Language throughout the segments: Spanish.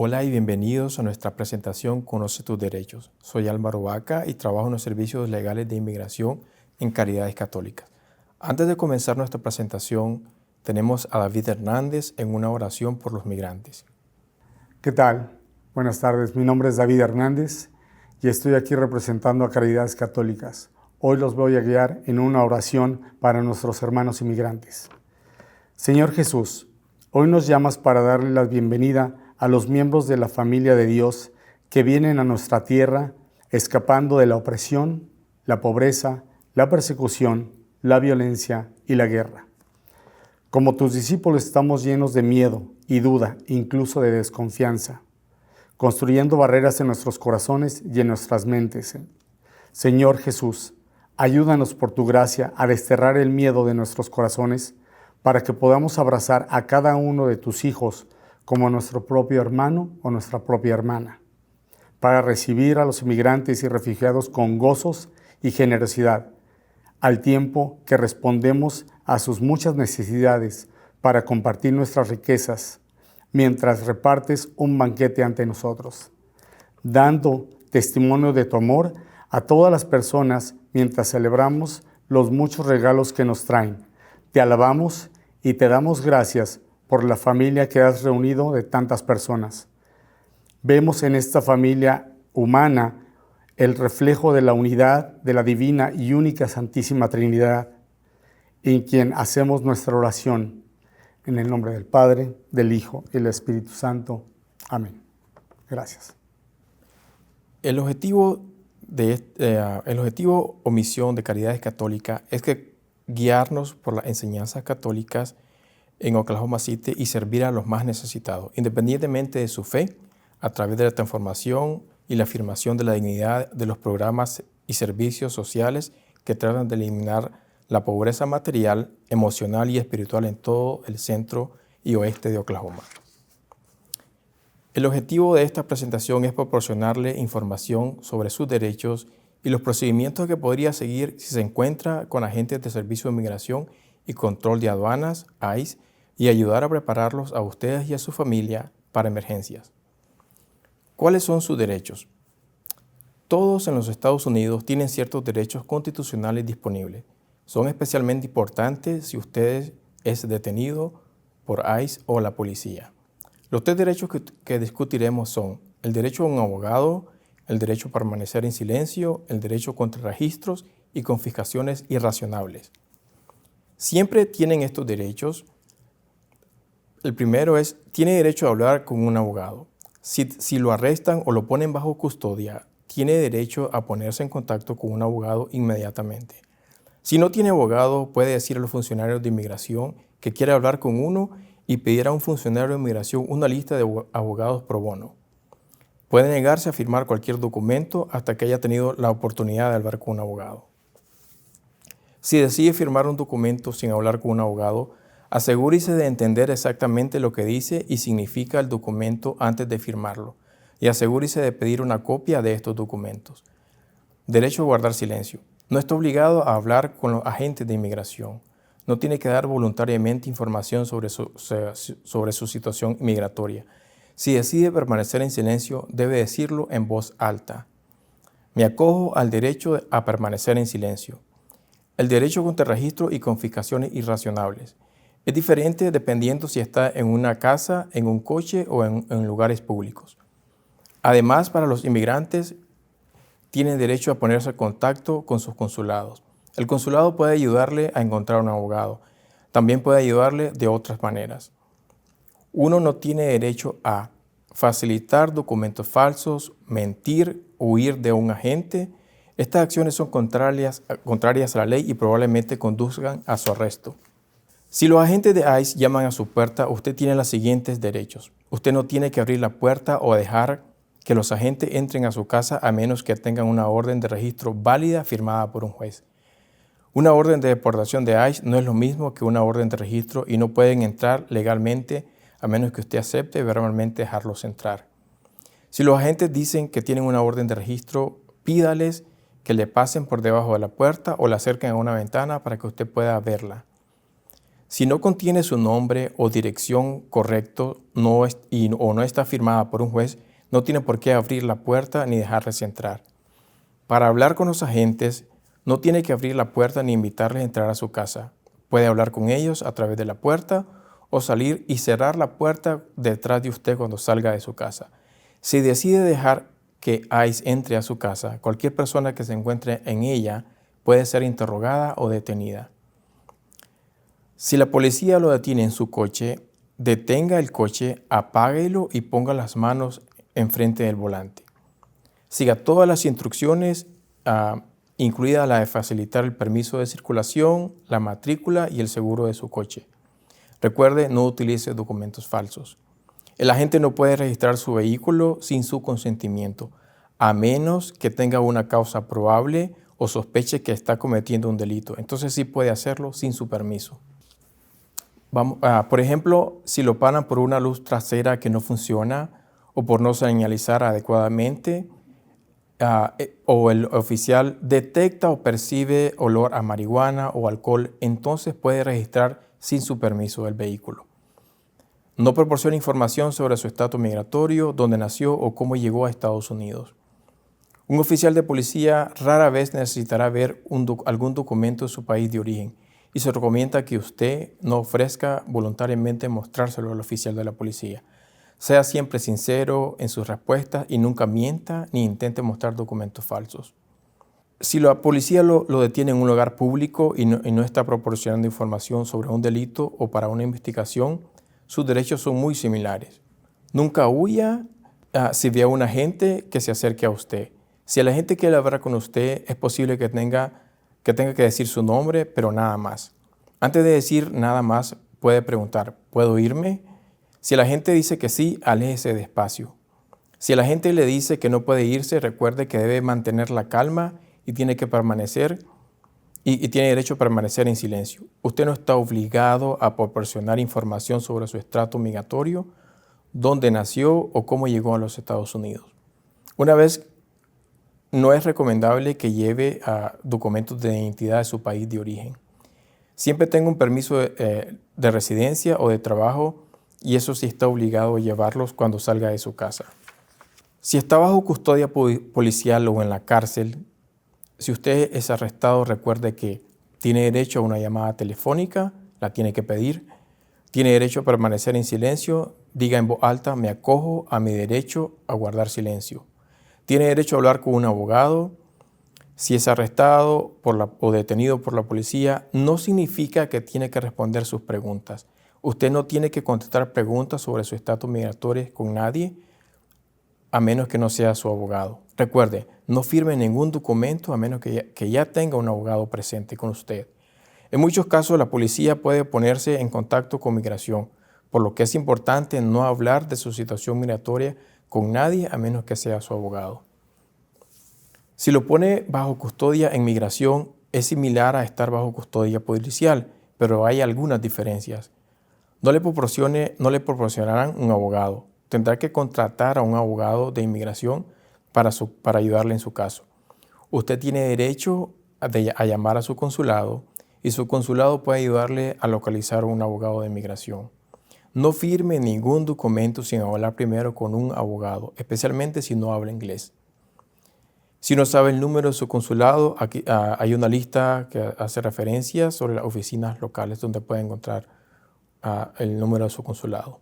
Hola y bienvenidos a nuestra presentación Conoce tus derechos. Soy Álvaro Vaca y trabajo en los servicios legales de inmigración en Caridades Católicas. Antes de comenzar nuestra presentación, tenemos a David Hernández en una oración por los migrantes. ¿Qué tal? Buenas tardes, mi nombre es David Hernández y estoy aquí representando a Caridades Católicas. Hoy los voy a guiar en una oración para nuestros hermanos inmigrantes. Señor Jesús, hoy nos llamas para darle la bienvenida a los miembros de la familia de Dios que vienen a nuestra tierra escapando de la opresión, la pobreza, la persecución, la violencia y la guerra. Como tus discípulos estamos llenos de miedo y duda, incluso de desconfianza, construyendo barreras en nuestros corazones y en nuestras mentes. Señor Jesús, ayúdanos por tu gracia a desterrar el miedo de nuestros corazones para que podamos abrazar a cada uno de tus hijos como nuestro propio hermano o nuestra propia hermana, para recibir a los inmigrantes y refugiados con gozos y generosidad, al tiempo que respondemos a sus muchas necesidades para compartir nuestras riquezas, mientras repartes un banquete ante nosotros, dando testimonio de tu amor a todas las personas mientras celebramos los muchos regalos que nos traen. Te alabamos y te damos gracias por la familia que has reunido de tantas personas. Vemos en esta familia humana el reflejo de la unidad de la divina y única Santísima Trinidad, en quien hacemos nuestra oración. En el nombre del Padre, del Hijo y del Espíritu Santo. Amén. Gracias. El objetivo o misión de Caridades Católicas es guiarnos por las enseñanzas católicas en Oklahoma City y servir a los más necesitados, independientemente de su fe, a través de la transformación y la afirmación de la dignidad de los programas y servicios sociales que tratan de eliminar la pobreza material, emocional y espiritual en todo el centro y oeste de Oklahoma. El objetivo de esta presentación es proporcionarle información sobre sus derechos y los procedimientos que podría seguir si se encuentra con agentes de Servicio de Inmigración y Control de Aduanas, ICE, y ayudar a prepararlos a ustedes y a su familia para emergencias. ¿Cuáles son sus derechos? Todos en los Estados Unidos tienen ciertos derechos constitucionales disponibles. Son especialmente importantes si usted es detenido por ICE o la policía. Los tres derechos que discutiremos son el derecho a un abogado, el derecho a permanecer en silencio, el derecho contra registros y confiscaciones irrazonables. Siempre tienen estos derechos. El primero es, tiene derecho a hablar con un abogado. Si lo arrestan o lo ponen bajo custodia, tiene derecho a ponerse en contacto con un abogado inmediatamente. Si no tiene abogado, puede decir a los funcionarios de inmigración que quiere hablar con uno y pedir a un funcionario de inmigración una lista de abogados pro bono. Puede negarse a firmar cualquier documento hasta que haya tenido la oportunidad de hablar con un abogado. Si decide firmar un documento sin hablar con un abogado, asegúrese de entender exactamente lo que dice y significa el documento antes de firmarlo, y asegúrese de pedir una copia de estos documentos. Derecho a guardar silencio. No está obligado a hablar con los agentes de inmigración. No tiene que dar voluntariamente información sobre su situación migratoria. Si decide permanecer en silencio, debe decirlo en voz alta. Me acojo al derecho a permanecer en silencio. El derecho contra registro y confiscaciones irrazonables. Es diferente dependiendo si está en una casa, en un coche o en lugares públicos. Además, para los inmigrantes, tienen derecho a ponerse en contacto con sus consulados. El consulado puede ayudarle a encontrar un abogado. También puede ayudarle de otras maneras. Uno no tiene derecho a facilitar documentos falsos, mentir, huir de un agente. Estas acciones son contrarias a la ley y probablemente conduzcan a su arresto. Si los agentes de ICE llaman a su puerta, usted tiene los siguientes derechos. Usted no tiene que abrir la puerta o dejar que los agentes entren a su casa a menos que tengan una orden de registro válida firmada por un juez. Una orden de deportación de ICE no es lo mismo que una orden de registro y no pueden entrar legalmente a menos que usted acepte verbalmente dejarlos entrar. Si los agentes dicen que tienen una orden de registro, pídales que le pasen por debajo de la puerta o la acerquen a una ventana para que usted pueda verla. Si no contiene su nombre o dirección correcto o no está firmada por un juez, no tiene por qué abrir la puerta ni dejarles entrar. Para hablar con los agentes, no tiene que abrir la puerta ni invitarles a entrar a su casa. Puede hablar con ellos a través de la puerta o salir y cerrar la puerta detrás de usted cuando salga de su casa. Si decide dejar que ICE entre a su casa, cualquier persona que se encuentre en ella puede ser interrogada o detenida. Si la policía lo detiene en su coche, detenga el coche, apáguelo y ponga las manos enfrente del volante. Siga todas las instrucciones, incluida la de facilitar el permiso de circulación, la matrícula y el seguro de su coche. Recuerde, no utilice documentos falsos. El agente no puede registrar su vehículo sin su consentimiento, a menos que tenga una causa probable o sospeche que está cometiendo un delito. Entonces sí puede hacerlo sin su permiso. Por ejemplo, si lo paran por una luz trasera que no funciona o por no señalizar adecuadamente, o el oficial detecta o percibe olor a marihuana o alcohol, entonces puede registrar sin su permiso el vehículo. No proporciona información sobre su estatus migratorio, dónde nació o cómo llegó a Estados Unidos. Un oficial de policía rara vez necesitará ver algún documento de su país de origen y se recomienda que usted no ofrezca voluntariamente mostrárselo al oficial de la policía. Sea siempre sincero en sus respuestas y nunca mienta ni intente mostrar documentos falsos. Si la policía lo detiene en un lugar público y no está proporcionando información sobre un delito o para una investigación, sus derechos son muy similares. Nunca huya si ve a un agente que se acerque a usted. Si el agente quiere hablar con usted, es posible que tenga que decir su nombre, pero nada más. Antes de decir nada más, puede preguntar, ¿puedo irme? Si el agente dice que sí, aléjese despacio. Si el agente le dice que no puede irse, recuerde que debe mantener la calma y tiene que permanecer y tiene derecho a permanecer en silencio. Usted no está obligado a proporcionar información sobre su estrato migratorio, dónde nació o cómo llegó a los Estados Unidos. Una vez, no es recomendable que lleve documentos de identidad de su país de origen. Siempre tenga un permiso de residencia o de trabajo y eso sí está obligado a llevarlos cuando salga de su casa. Si está bajo custodia policial o en la cárcel, si usted es arrestado, recuerde que tiene derecho a una llamada telefónica, la tiene que pedir. Tiene derecho a permanecer en silencio, diga en voz alta, me acojo a mi derecho a guardar silencio. Tiene derecho a hablar con un abogado. Si es arrestado o detenido por la policía, no significa que tiene que responder sus preguntas. Usted no tiene que contestar preguntas sobre su estatus migratorio con nadie, a menos que no sea su abogado. Recuerde, no firme ningún documento a menos que ya tenga un abogado presente con usted. En muchos casos, la policía puede ponerse en contacto con migración, por lo que es importante no hablar de su situación migratoria con nadie a menos que sea su abogado. Si lo pone bajo custodia en migración, es similar a estar bajo custodia policial, pero hay algunas diferencias. No le proporcionarán un abogado. Tendrá que contratar a un abogado de inmigración para ayudarle en su caso. Usted tiene derecho a llamar a su consulado y su consulado puede ayudarle a localizar un abogado de inmigración. No firme ningún documento sin hablar primero con un abogado, especialmente si no habla inglés. Si no sabe el número de su consulado, aquí hay una lista que hace referencia sobre las oficinas locales donde puede encontrar el número de su consulado.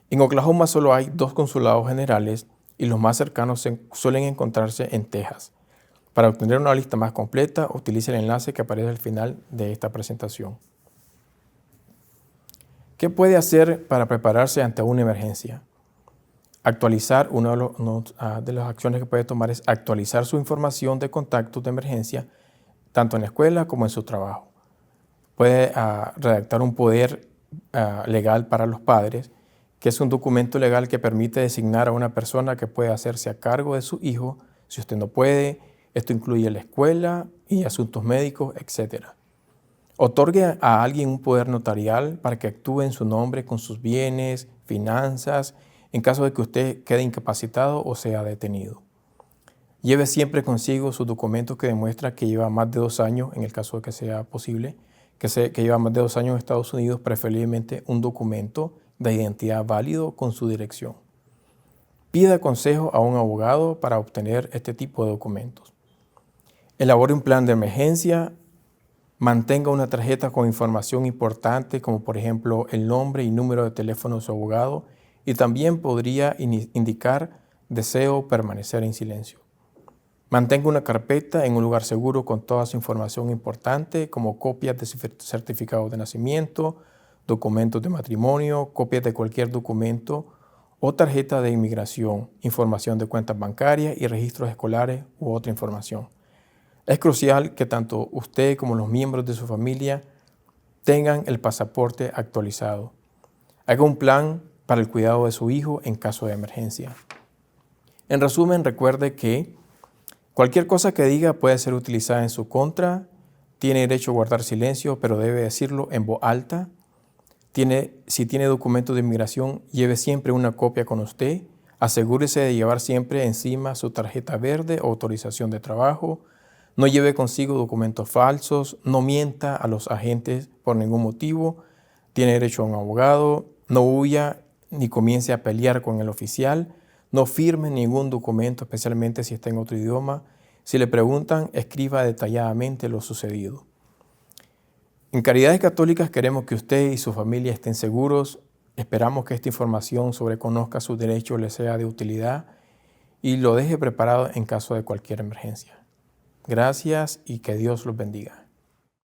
En Oklahoma solo hay 2 consulados generales y los más cercanos suelen encontrarse en Texas. Para obtener una lista más completa, utilice el enlace que aparece al final de esta presentación. ¿Qué puede hacer para prepararse ante una emergencia? Actualizar, una de las acciones que puede tomar es actualizar su información de contactos de emergencia, tanto en la escuela como en su trabajo. Puede redactar un poder legal para los padres, que es un documento legal que permite designar a una persona que puede hacerse a cargo de su hijo si usted no puede. Esto incluye la escuela y asuntos médicos, etc. Otorgue a alguien un poder notarial para que actúe en su nombre con sus bienes, finanzas, en caso de que usted quede incapacitado o sea detenido. Lleve siempre consigo sus documentos que demuestran que lleva más de 2 años, en el caso de que sea posible, que lleva más de 2 años en Estados Unidos, preferiblemente un documento de identidad válido con su dirección. Pida consejo a un abogado para obtener este tipo de documentos. Elabore un plan de emergencia. Mantenga una tarjeta con información importante como por ejemplo el nombre y número de teléfono de su abogado y también podría indicar deseo permanecer en silencio. Mantenga una carpeta en un lugar seguro con toda su información importante como copias de certificados de nacimiento, documentos de matrimonio, copias de cualquier documento o tarjeta de inmigración, información de cuentas bancarias y registros escolares u otra información. Es crucial que tanto usted como los miembros de su familia tengan el pasaporte actualizado. Haga un plan para el cuidado de su hijo en caso de emergencia. En resumen, recuerde que cualquier cosa que diga puede ser utilizada en su contra. Tiene derecho a guardar silencio, pero debe decirlo en voz alta. Si tiene documentos de inmigración, lleve siempre una copia con usted. Asegúrese de llevar siempre encima su tarjeta verde o autorización de trabajo. No lleve consigo documentos falsos, no mienta a los agentes por ningún motivo, tiene derecho a un abogado, no huya ni comience a pelear con el oficial, no firme ningún documento, especialmente si está en otro idioma. Si le preguntan, escriba detalladamente lo sucedido. En Caridades Católicas queremos que usted y su familia estén seguros. Esperamos que esta información sobre conozca sus derechos les sea de utilidad y lo deje preparado en caso de cualquier emergencia. Gracias y que Dios los bendiga.